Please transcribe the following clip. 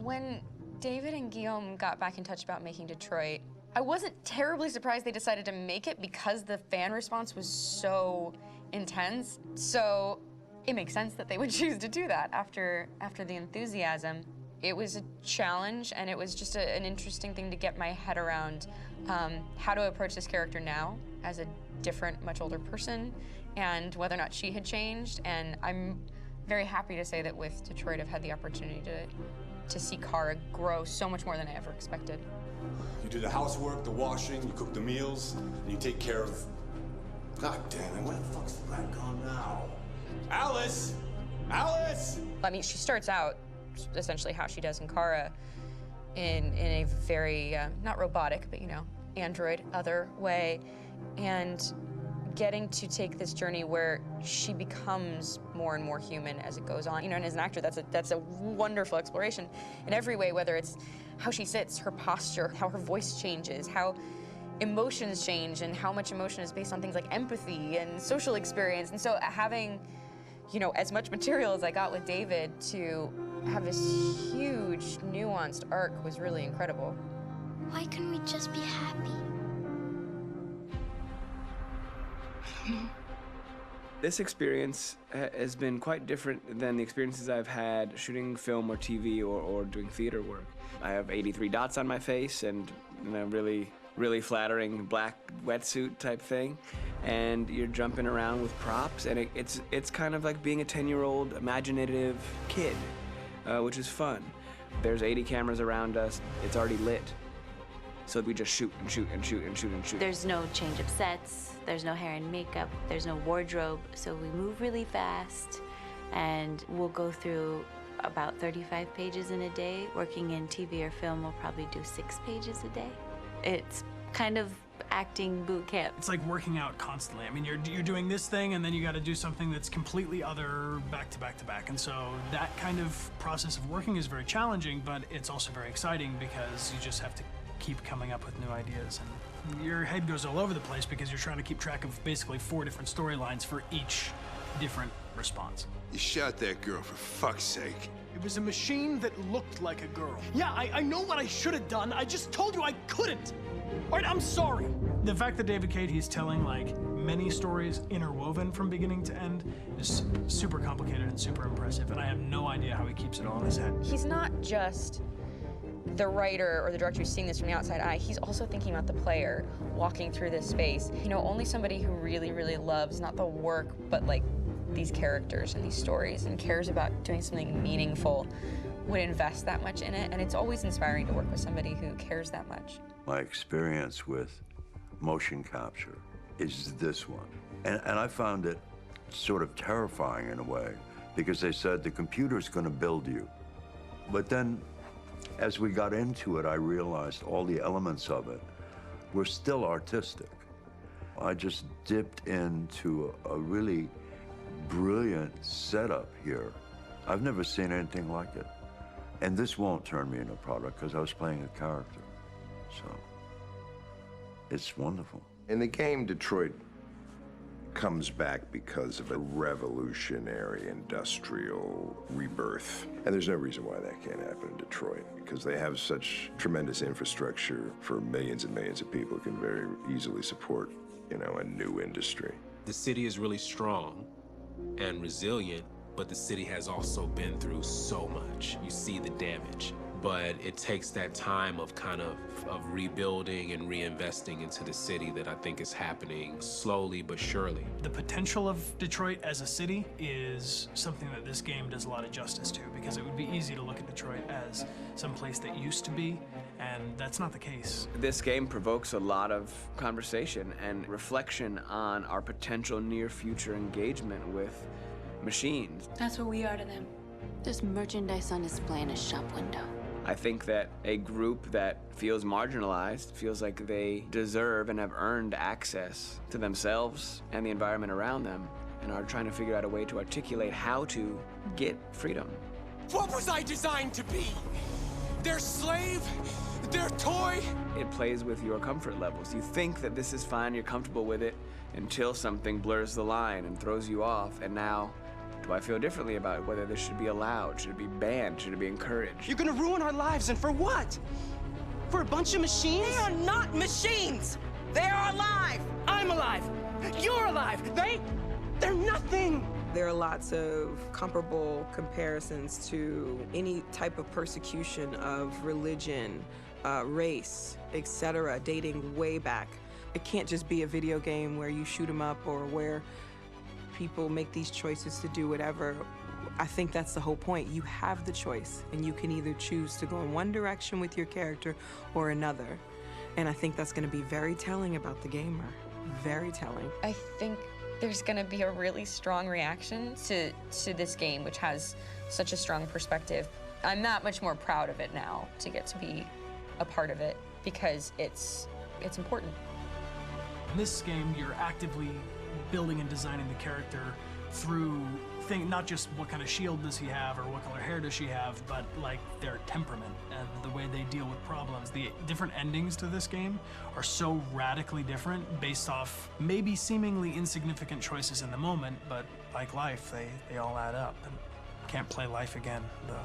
When David and Guillaume got back in touch about making Detroit, I wasn't terribly surprised they decided to make it because the fan response was so intense. So it makes sense that they would choose to do that after the enthusiasm. It was a challenge, and it was just an interesting thing to get my head around how to approach this character now as a different, much older person, and whether or not she had changed. And I'm very happy to say that with Detroit, I've had the opportunity to see Kara grow so much more than I ever expected. You do the housework, the washing, you cook the meals, and you take care of... God damn it, where the fuck's the rat gone now? Alice! Alice! I mean, she starts out essentially how she does in Kara in a very, not robotic, but, you know, android, other way, and getting to take this journey where she becomes more and more human as it goes on. You know, and as an actor, that's a wonderful exploration in every way, whether it's how she sits, her posture, how her voice changes, how emotions change, and how much emotion is based on things like empathy and social experience. And so having, you know, as much material as I got with David to have this huge, nuanced arc was really incredible. Why couldn't we just be happy? This experience has been quite different than the experiences I've had shooting film or TV or doing theater work. I have 83 dots on my face and a really flattering black wetsuit type thing, and you're jumping around with props, and it's kind of like being a 10-year-old imaginative kid, which is fun. There's 80 cameras around us. It's already lit. So we just shoot and shoot and shoot and shoot and shoot. There's no change of sets, there's no hair and makeup, there's no wardrobe, so we move really fast, and we'll go through about 35 pages in a day. Working in TV or film, we'll probably do 6 pages a day. It's kind of acting boot camp. It's like working out constantly. I mean, you're doing this thing, and then you got to do something that's completely other back to back to back. And so that kind of process of working is very challenging, but it's also very exciting because you just have to keep coming up with new ideas, and your head goes all over the place because you're trying to keep track of basically 4 different storylines for each different response. You shot that girl, for fuck's sake. It was a machine that looked like a girl. Yeah, I know what I should have done. I just told you I couldn't. All right, I'm sorry. The fact that David Cade, he's telling like many stories interwoven from beginning to end is super complicated and super impressive, and I have no idea how he keeps it all in his head. He's not just the writer or the director who's seeing this from the outside eye, he's also thinking about the player walking through this space. You know, only somebody who really, really loves not the work, but like these characters and these stories and cares about doing something meaningful would invest that much in it. And it's always inspiring to work with somebody who cares that much. My experience with motion capture is this one. And I found it sort of terrifying in a way because they said the computer's going to build you. But then as we got into it, I realized all the elements of it were still artistic. I just dipped into a really brilliant setup here. I've never seen anything like it. And this won't turn me into a product because I was playing a character. So it's wonderful. In the game, Detroit comes back because of a revolutionary industrial rebirth. And there's no reason why that can't happen in Detroit, because they have such tremendous infrastructure for millions and millions of people who can very easily support, you know, a new industry. The city is really strong and resilient, but the city has also been through so much. You see the damage. But it takes that time of kind of rebuilding and reinvesting into the city that I think is happening slowly but surely. The potential of Detroit as a city is something that this game does a lot of justice to, because it would be easy to look at Detroit as some place that used to be, and that's not the case. This game provokes a lot of conversation and reflection on our potential near-future engagement with machines. That's what we are to them. There's merchandise on display in a shop window. I think that a group that feels marginalized, feels like they deserve and have earned access to themselves and the environment around them, and are trying to figure out a way to articulate how to get freedom. What was I designed to be? Their slave? Their toy? It plays with your comfort levels. You think that this is fine, you're comfortable with it, until something blurs the line and throws you off, and now Do I feel differently about it? Whether this should be allowed, should it be banned, should it be encouraged? You're gonna ruin our lives, and for what? For a bunch of machines? They are not machines! They are alive! I'm alive! You're alive! They're nothing! There are lots of comparable comparisons to any type of persecution of religion, race, etc., dating way back. It can't just be a video game where you shoot 'em up or where people make these choices to do whatever. I think that's the whole point. You have the choice, and you can either choose to go in one direction with your character or another. And I think that's going to be very telling about the gamer. Very telling. I think there's going to be a really strong reaction to this game, which has such a strong perspective. I'm that much more proud of it now to get to be a part of it because it's important. In this game, you're actively building and designing the character through not just what kind of shield does he have or what color hair does she have, but like their temperament and the way they deal with problems. The different endings to this game are so radically different based off maybe seemingly insignificant choices in the moment, but like life, they all add up. And can't play life again, though.